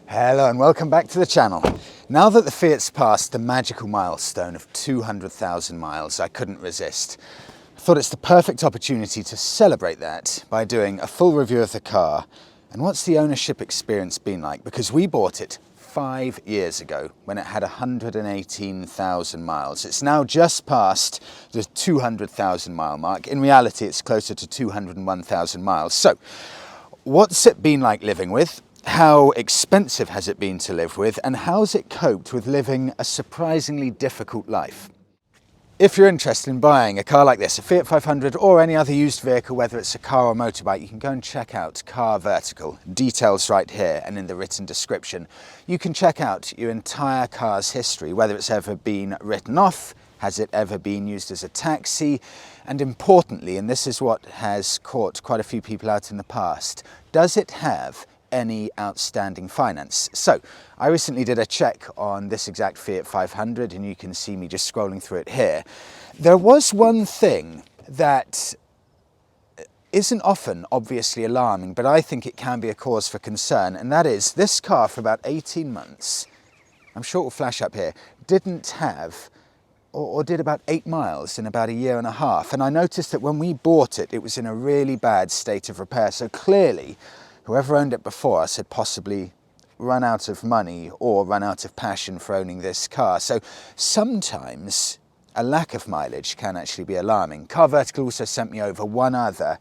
Hello and welcome back to the channel. Now that the Fiat's passed the magical milestone of 200,000 miles, I couldn't resist. I thought it's the perfect opportunity to celebrate that by doing a full review of the car and what's the ownership experience been like, because we bought it 5 years ago when it had 118,000 miles. It's now just past the 200,000 mile mark. In reality, it's closer to 201,000 miles. So, what's it been like living with? How expensive has it been to live with? And how's it coped with living a surprisingly difficult life? If you're interested in buying a car like this, a Fiat 500 or any other used vehicle, whether it's a car or motorbike, you can go and check out Car Vertical. Details right here and in the written description. You can check out your entire car's history, whether it's ever been written off, has it ever been used as a taxi, and importantly, and this is what has caught quite a few people out in the past, does it have any outstanding finance? So I recently did a check on this exact Fiat 500 and you can see me just scrolling through it here. There was one thing that isn't often obviously alarming, but I think it can be a cause for concern, and that is this car for about 18 months, I'm sure it will flash up here, didn't have or did about 8 miles in about a year and a half. And I noticed that when we bought it, it was in a really bad state of repair. So clearly whoever owned it before us had possibly run out of money or run out of passion for owning this car. So sometimes a lack of mileage can actually be alarming. Car Vertical also sent me over one other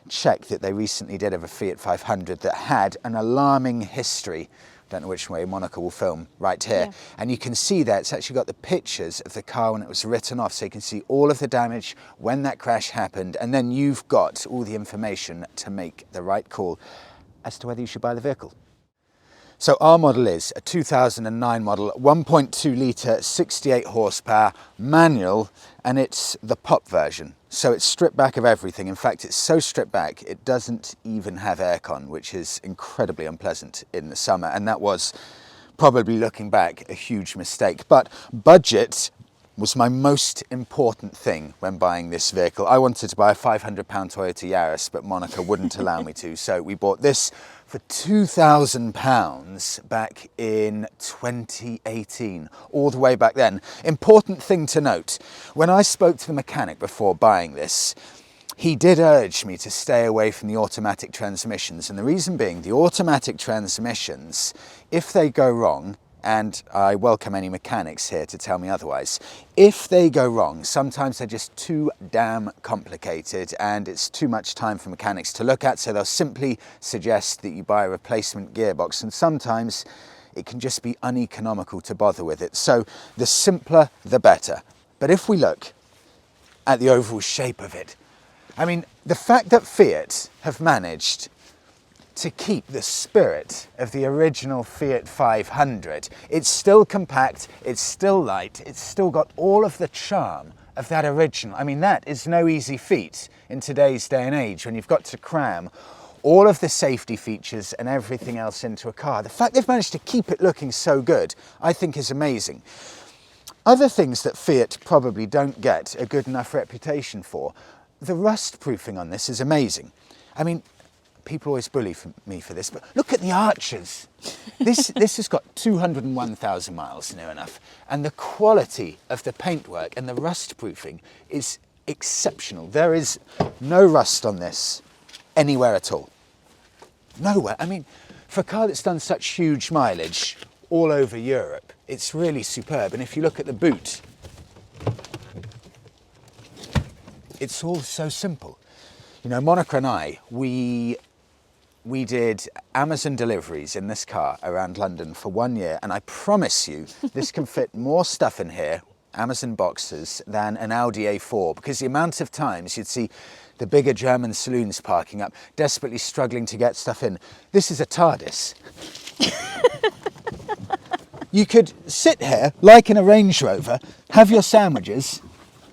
check that they recently did of a Fiat 500 that had an alarming history. Don't know which way Monica will film right here. Yeah. And you can see there, it's actually got the pictures of the car when it was written off. So you can see all of the damage when that crash happened. And then you've got all the information to make the right call as to whether you should buy the vehicle. So our model is a 2009 model, 1.2 litre, 68 horsepower, manual, and it's the pop version. So it's stripped back of everything. In fact, it's so stripped back, it doesn't even have aircon, which is incredibly unpleasant in the summer. And that was probably, looking back, a huge mistake. But budget was my most important thing when buying this vehicle. I wanted to buy a £500 Toyota Yaris, but Monica wouldn't allow me to. So we bought this for £2,000 back in 2018, all the way back then. Important thing to note, when I spoke to the mechanic before buying this, he did urge me to stay away from the automatic transmissions. And the reason being, the automatic transmissions, if they go wrong, and I welcome any mechanics here to tell me otherwise, if they go wrong, sometimes they're just too damn complicated and it's too much time for mechanics to look at, so they'll simply suggest that you buy a replacement gearbox, and sometimes it can just be uneconomical to bother with it. So the simpler, the better. But if we look at the overall shape of it, I mean, the fact that Fiat have managed to keep the spirit of the original Fiat 500. It's still compact, it's still light, it's still got all of the charm of that original. I mean, that is no easy feat in today's day and age when you've got to cram all of the safety features and everything else into a car. The fact they've managed to keep it looking so good, I think, is amazing. Other things that Fiat probably don't get a good enough reputation for, the rust proofing on this is amazing. I mean, people always bully me for this, but look at the arches. This has got 201,000 miles, near enough, and the quality of the paintwork and the rust proofing is exceptional. There is no rust on this anywhere at all. Nowhere. I mean, for a car that's done such huge mileage all over Europe, it's really superb. And if you look at the boot, it's all so simple. You know, Monica and I, we did Amazon deliveries in this car around London for 1 year, and I promise you this can fit more stuff in here, Amazon boxes, than an Audi A4, because the amount of times you'd see the bigger German saloons parking up, desperately struggling to get stuff in. This is a TARDIS. You could sit here, like in a Range Rover, have your sandwiches,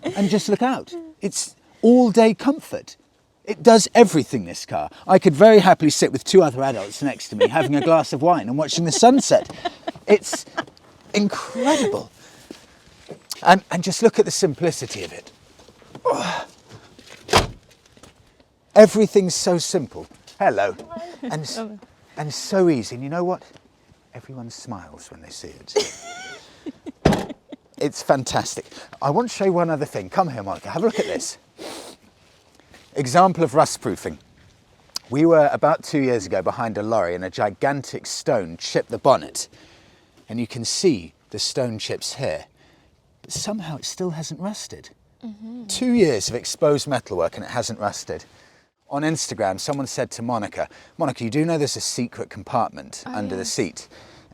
and just look out. It's all-day comfort. It does everything, this car. I could very happily sit with 2 other adults next to me having a glass of wine and watching the sunset. It's incredible. And just look at the simplicity of it. Oh. Everything's so simple. Hello. And so easy. And you know what? everyone smiles when they see it. It's fantastic. I want to show you one other thing. Come here, Monica, have a look at this. Example of rust proofing. We were about 2 years ago behind a lorry and a gigantic stone chipped the bonnet. And you can see the stone chips here. But somehow it still hasn't rusted. 2 years of exposed metalwork and it hasn't rusted. On Instagram, someone said to Monica, Monica, you do know there's a secret compartment under the seat.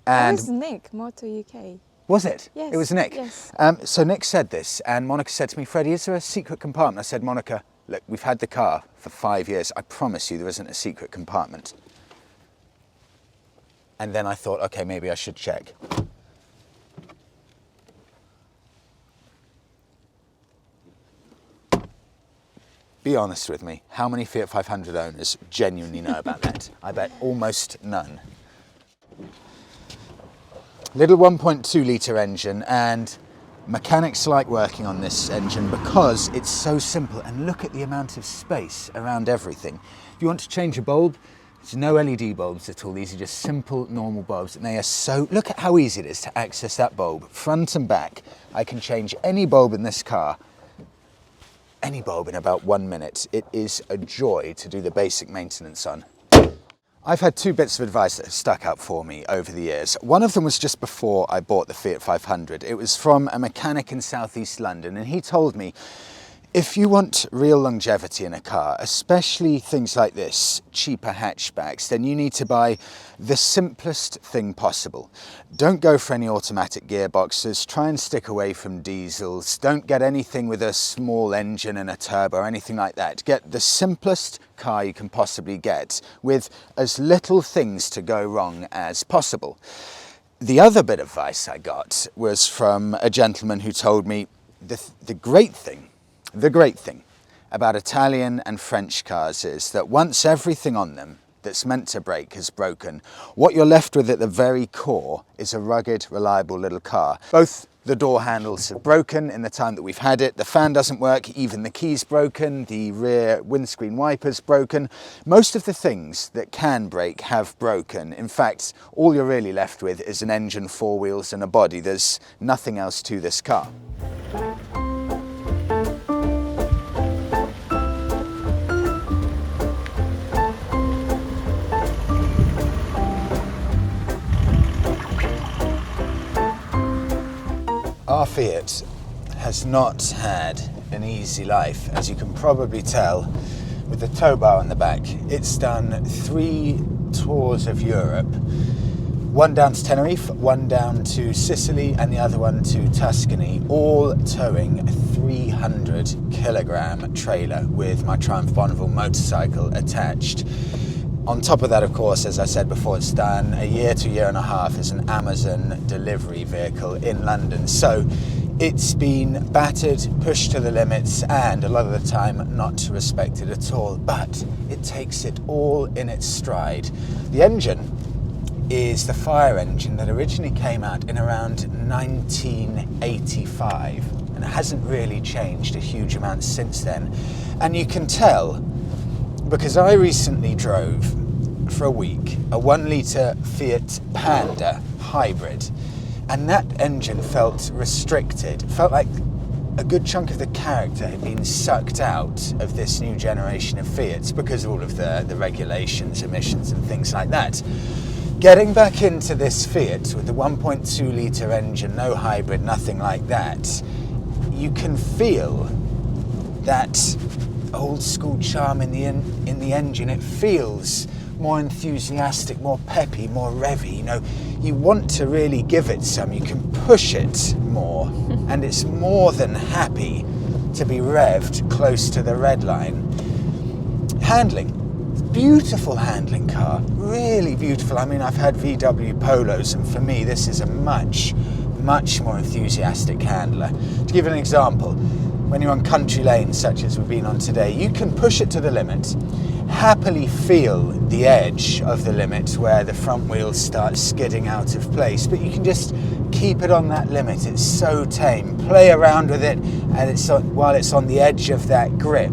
And that was Nick, Moto UK. Was it? Yes. It was Nick. Yes. So Nick said this, and Monica said to me, Freddie, is there a secret compartment? I said, Monica, look, we've had the car for 5 years. I promise you there isn't a secret compartment. And then I thought, okay, maybe I should check. Be honest with me, how many Fiat 500 owners genuinely know about that? I bet almost none. Little 1.2 litre engine, and mechanics like working on this engine because it's so simple, and look at the amount of space around everything. If you want to change a bulb, there's no LED bulbs at all. These are just simple normal bulbs, and they are so, look at how easy it is to access that bulb front and back. I can change any bulb in this car, any bulb, in about 1 minute. It is a joy to do the basic maintenance on. I've had two bits of advice that have stuck out for me over the years. One of them was just before I bought the Fiat 500. It was from a mechanic in southeast London, and he told me, if you want real longevity in a car, especially things like this, cheaper hatchbacks, then you need to buy the simplest thing possible. Don't go for any automatic gearboxes, try and stick away from diesels, don't get anything with a small engine and a turbo or anything like that. Get the simplest car you can possibly get with as little things to go wrong as possible. The other bit of advice I got was from a gentleman who told me the great thing about Italian and French cars is that once everything on them that's meant to break has broken, what you're left with at the very core is a rugged, reliable little car. Both the door handles have broken in the time that we've had it, the fan doesn't work, even the key's broken, the rear windscreen wiper's broken. Most of the things that can break have broken. In fact, all you're really left with is an engine, four wheels and a body. There's nothing else to this car. Our Fiat has not had an easy life, as you can probably tell with the tow bar on the back. It's done 3 tours of Europe, one down to Tenerife, one down to Sicily, and the other one to Tuscany, all towing a 300 kilogram trailer with my Triumph Bonneville motorcycle attached. On top of that, of course, as I said before, it's done a year to a year and a half as an Amazon delivery vehicle in London. So it's been battered, pushed to the limits, and a lot of the time not respected at all. But it takes it all in its stride. The engine is the fire engine that originally came out in around 1985, and it hasn't really changed a huge amount since then. And you can tell, because I recently drove for a week a 1 litre Fiat Panda hybrid, and that engine felt restricted. It felt like a good chunk of the character had been sucked out of this new generation of Fiats because of all of the regulations, emissions and things like that. Getting back into this Fiat with the 1.2 litre engine, no hybrid, nothing like that, you can feel that old school charm in the engine. It feels more enthusiastic, more peppy, more revvy. You know, you want to really give it some. You can push it more, and it's more than happy to be revved close to the red line. Handling, beautiful handling car, really beautiful. I mean, I've had VW Polos, and for me, this is a much more enthusiastic handler. To give an example, when you're on country lanes such as we've been on today, you can push it to the limit, happily feel the edge of the limit where the front wheels start skidding out of place, but you can just keep it on that limit. It's so tame. Play around with it, and while it's on the edge of that grip,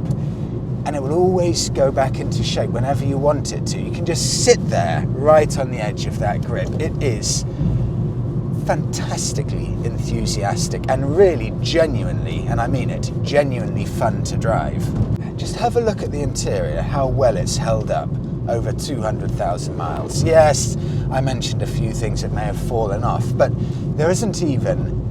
and it will always go back into shape whenever you want it to. You can just sit there right on the edge of that grip. It is fantastically enthusiastic and really genuinely, and I mean it, genuinely fun to drive. Just have a look at the interior, how well it's held up over 200,000 miles. Yes, I mentioned a few things that may have fallen off, but there isn't even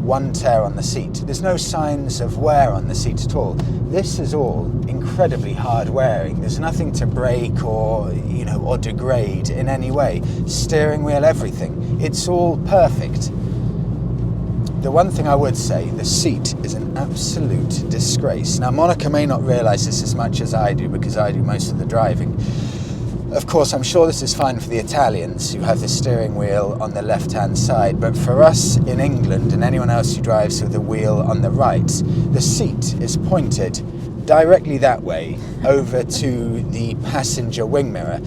one tear on the seat. There's no signs of wear on the seat at all. This is all incredibly hard wearing. There's nothing to break or, or degrade in any way. Steering wheel, everything. It's all perfect. The one thing I would say, the seat is an absolute disgrace. Now, Monica may not realise this as much as I do because I do most of the driving. Of course, I'm sure this is fine for the Italians who have the steering wheel on the left-hand side, but for us in England and anyone else who drives with the wheel on the right, the seat is pointed directly that way over to the passenger wing mirror.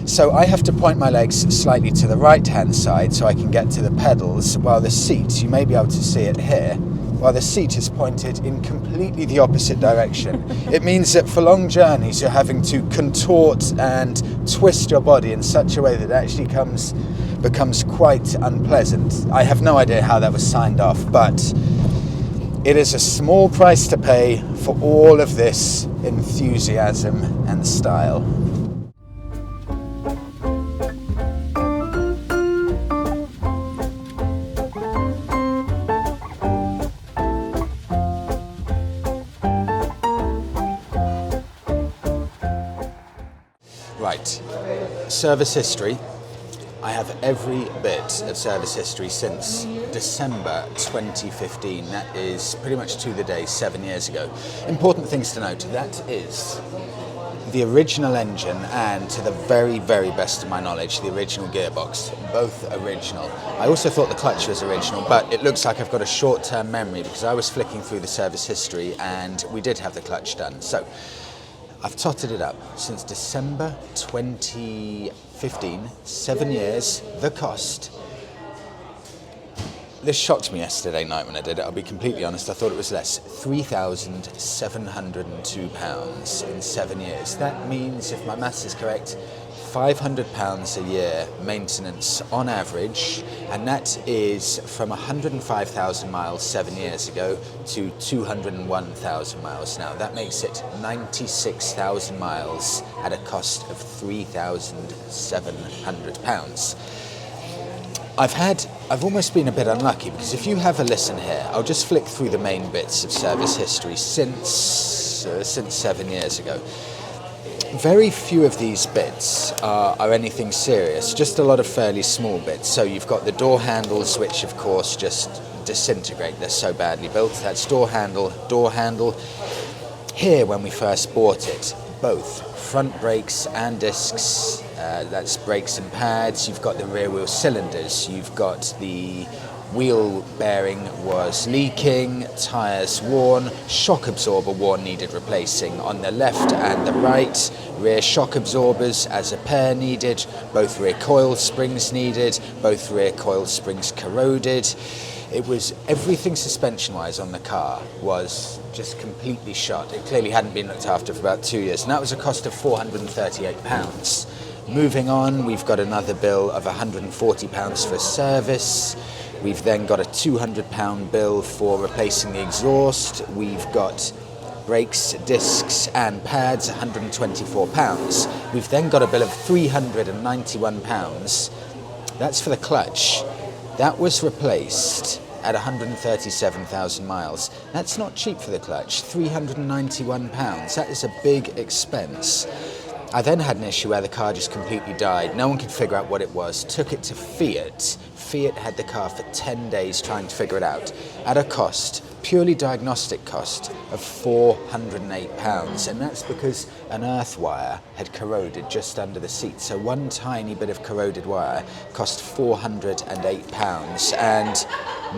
So I have to point my legs slightly to the right-hand side so I can get to the pedals, while the seat, you may be able to see it here, while the seat is pointed in completely the opposite direction. It means that for long journeys you're having to contort and twist your body in such a way that it actually becomes quite unpleasant. I have no idea how that was signed off, but it is a small price to pay for all of this enthusiasm and style. Right, service history. I have every bit of service history since December 2015. That is pretty much to the day 7 years ago. Important things to note, that is the original engine and, to the very, very best of my knowledge, the original gearbox, both original. I also thought the clutch was original, but it looks like I've got a short-term memory because I was flicking through the service history and we did have the clutch done. So I've totted it up since December 2015, 7 years, the cost. This shocked me yesterday night when I did it, I'll be completely honest, I thought it was less. £3,702 in 7 years. That means, if my maths is correct, £500 a year maintenance on average, and that is from 105,000 miles 7 years ago to 201,000 miles now. That makes it 96,000 miles at a cost of £3,700. I've almost been a bit unlucky because if you have a listen here, I'll just flick through the main bits of service history since 7 years ago. Very few of these bits are anything serious, just a lot of fairly small bits. So you've got the door handles, which of course just disintegrate, they're so badly built. That's door handle. Here, when we first bought it, both front brakes and discs, that's brakes and pads. You've got the rear wheel cylinders, you've got the wheel bearing was leaking, tyres worn, shock absorber worn, needed replacing on the left and the right, rear shock absorbers as a pair needed, both rear coil springs needed, both rear coil springs corroded. It was everything suspension-wise on the car was just completely shot. It clearly hadn't been looked after for about 2 years, and that was a cost of £438. Moving on, we've got another bill of £140 for a service. We've then got a £200 bill for replacing the exhaust. We've got brakes, discs and pads, £124. We've then got a bill of £391. That's for the clutch. That was replaced at 137,000 miles. That's not cheap for the clutch, £391. That is a big expense. I then had an issue where the car just completely died. No one could figure out what it was. Took it to Fiat. Fiat had the car for 10 days trying to figure it out at a cost, purely diagnostic cost, of £408. And that's because an earth wire had corroded just under the seat. So one tiny bit of corroded wire cost £408 and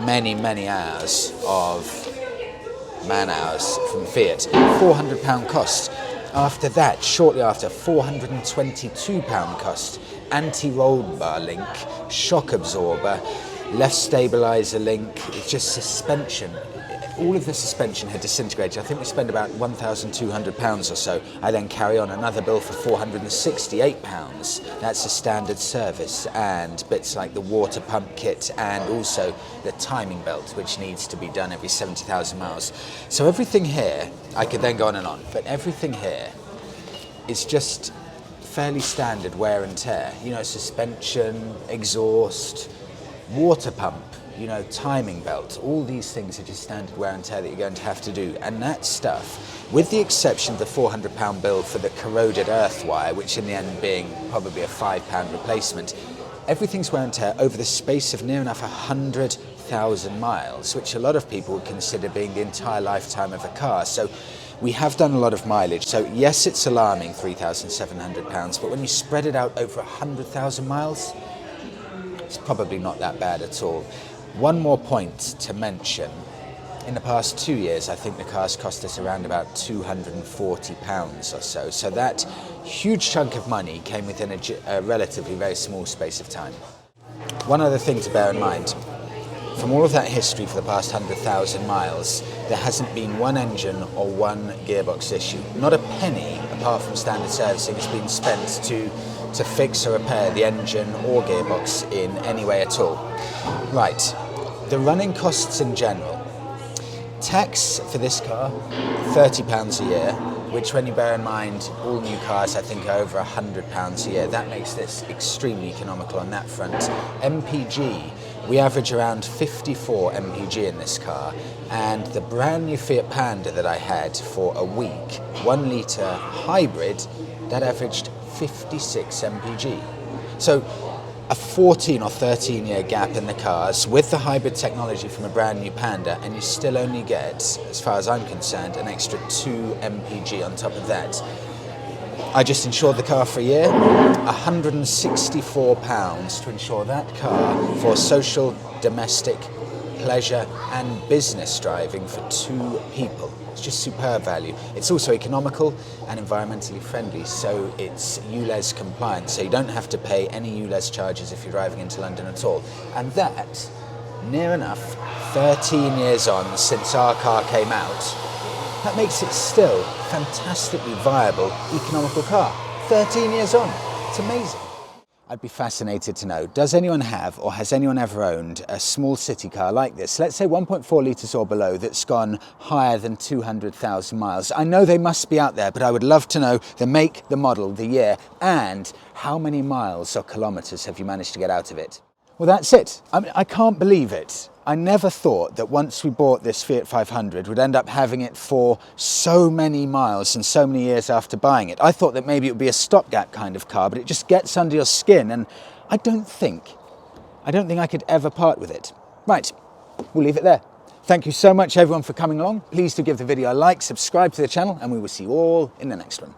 many, many hours of man hours from Fiat. £400 cost. After that, shortly after, £422 cost, anti-roll bar link, shock absorber, left stabiliser link, it's just suspension. all of the suspension had disintegrated. I think we spent about £1,200 or so. I then carry on another bill for £468. That's a standard service, and bits like the water pump kit and also the timing belt, which needs to be done every 70,000 miles. So everything here, I could then go on and on, but everything here is just fairly standard wear and tear. You know, suspension, exhaust, water pump, you know, timing belt, all these things are just standard wear and tear that you're going to have to do. And that stuff, with the exception of the £400 bill for the corroded earth wire, which in the end being probably a £5 replacement, everything's wear and tear over the space of near enough 100,000 miles, which a lot of people would consider being the entire lifetime of a car. So we have done a lot of mileage. So yes, it's alarming, £3,700, but when you spread it out over 100,000 miles, it's probably not that bad at all. One more point to mention. In the past 2 years, I think the car's cost us around about £240 or so. So that huge chunk of money came within a relatively very small space of time. One other thing to bear in mind. From all of that history for the past 100,000 miles, there hasn't been one engine or one gearbox issue. Not a penny, apart from standard servicing, has been spent to fix or repair the engine or gearbox in any way at all. Right, the running costs in general. Tax for this car, £30 a year, which when you bear in mind all new cars I think are over £100 a year. That makes this extremely economical on that front. MPG, we average around 54 MPG in this car, and the brand new Fiat Panda that I had for a week, 1 litre hybrid, that averaged 56 MPG. So a 14 or 13 year gap in the cars with the hybrid technology from a brand new Panda, and you still only get, as far as I'm concerned, an extra 2 MPG on top of that. I just insured the car for a year, £164 to insure that car for social, domestic, pleasure and business driving for 2 people. It's just superb value. It's also economical and environmentally friendly, so it's ULEZ compliant, so you don't have to pay any ULEZ charges if you're driving into London at all. And that, near enough 13 years on since our car came out, that makes it still a fantastically viable, economical car. 13 years on. It's amazing. I'd be fascinated to know, does anyone have, or has anyone ever owned, a small city car like this? Let's say 1.4 litres or below, that's gone higher than 200,000 miles. I know they must be out there, but I would love to know the make, the model, the year, and how many miles or kilometres have you managed to get out of it? Well, that's it. I mean, I can't believe it. I never thought that once we bought this Fiat 500, we'd end up having it for so many miles and so many years after buying it. I thought that maybe it would be a stopgap kind of car, but it just gets under your skin, and I don't think I could ever part with it. Right, we'll leave it there. Thank you so much everyone for coming along. Please do give the video a like, subscribe to the channel, and we will see you all in the next one.